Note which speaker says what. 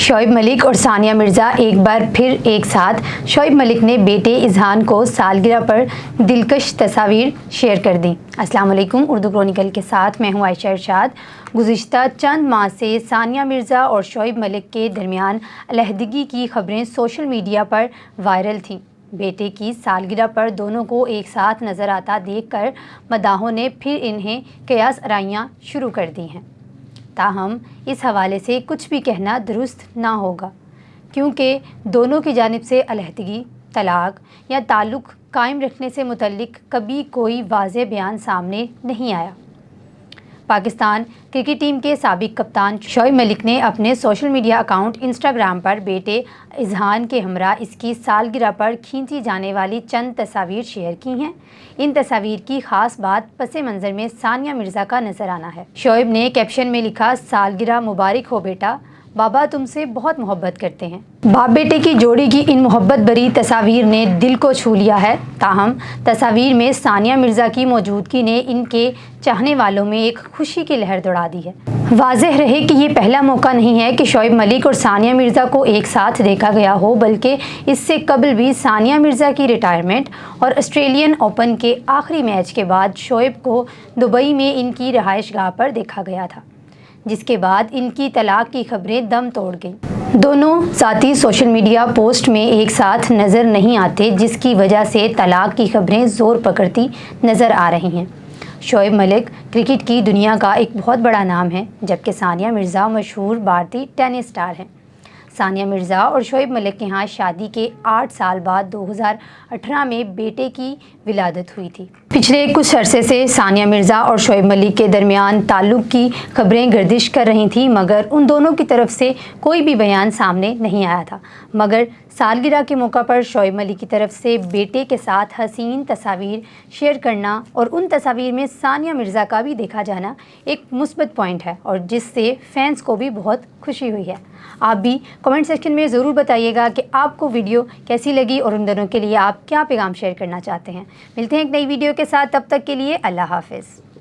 Speaker 1: شعیب ملک اور ثانیہ مرزا ایک بار پھر ایک ساتھ۔ شعیب ملک نے بیٹے اذہان کو سالگرہ پر دلکش تصاویر شیئر کر دیں۔ السلام علیکم، اردو کرونیکل کے ساتھ میں ہوں عائشہ ارشاد۔ گزشتہ چند ماہ سے ثانیہ مرزا اور شعیب ملک کے درمیان علیحدگی کی خبریں سوشل میڈیا پر وائرل تھیں۔ بیٹے کی سالگرہ پر دونوں کو ایک ساتھ نظر آتا دیکھ کر مداحوں نے پھر انہیں قیاس آرائیاں شروع کر دی ہیں۔ تاہم اس حوالے سے کچھ بھی کہنا درست نہ ہوگا، کیونکہ دونوں کی جانب سے علیحدگی، طلاق یا تعلق قائم رکھنے سے متعلق کبھی کوئی واضح بیان سامنے نہیں آیا۔ پاکستان کرکٹ ٹیم کے سابق کپتان شعیب ملک نے اپنے سوشل میڈیا اکاؤنٹ انسٹاگرام پر بیٹے اذہان کے ہمراہ اس کی سالگرہ پر کھینچی جانے والی چند تصاویر شیئر کی ہیں۔ ان تصاویر کی خاص بات پس منظر میں ثانیہ مرزا کا نظر آنا ہے۔ شعیب نے کیپشن میں لکھا، سالگرہ مبارک ہو بیٹا، بابا تم سے بہت محبت کرتے ہیں۔ باپ بیٹے کی جوڑی کی ان محبت بھری تصاویر نے دل کو چھو لیا ہے۔ تاہم تصاویر میں ثانیہ مرزا کی موجودگی نے ان کے چاہنے والوں میں ایک خوشی کی لہر دوڑا دی ہے۔ واضح رہے کہ یہ پہلا موقع نہیں ہے کہ شعیب ملک اور ثانیہ مرزا کو ایک ساتھ دیکھا گیا ہو، بلکہ اس سے قبل بھی ثانیہ مرزا کی ریٹائرمنٹ اور آسٹریلین اوپن کے آخری میچ کے بعد شعیب کو دبئی میں ان کی رہائش گاہ پر دیکھا گیا تھا، جس کے بعد ان کی طلاق کی خبریں دم توڑ گئیں۔ دونوں ذاتی سوشل میڈیا پوسٹ میں ایک ساتھ نظر نہیں آتے، جس کی وجہ سے طلاق کی خبریں زور پکڑتی نظر آ رہی ہیں۔ شعیب ملک کرکٹ کی دنیا کا ایک بہت بڑا نام ہے، جبکہ ثانیہ مرزا مشہور بھارتی ٹینس اسٹار ہیں۔ ثانیہ مرزا اور شعیب ملک کے ہاں شادی کے 8 سال بعد 2018 میں بیٹے کی ولادت ہوئی تھی۔ پچھلے کچھ عرصے سے ثانیہ مرزا اور شعیب ملک کے درمیان تعلق کی خبریں گردش کر رہی تھیں، مگر ان دونوں کی طرف سے کوئی بھی بیان سامنے نہیں آیا تھا۔ مگر سالگرہ کے موقع پر شعیب ملک کی طرف سے بیٹے کے ساتھ حسین تصاویر شیئر کرنا اور ان تصاویر میں ثانیہ مرزا کا بھی دیکھا جانا ایک مثبت پوائنٹ ہے، اور جس سے فینس کو بھی بہت خوشی ہوئی ہے۔ آپ بھی کمنٹ سیکشن میں ضرور بتائیے گا کہ آپ کو ویڈیو کیسی لگی اور ان دونوں کے لیے آپ کیا پیغام شیئر کرنا چاہتے ہیں۔ ملتے ہیں ایک نئی ویڈیو کے ساتھ، تب تک کے لیے اللہ حافظ۔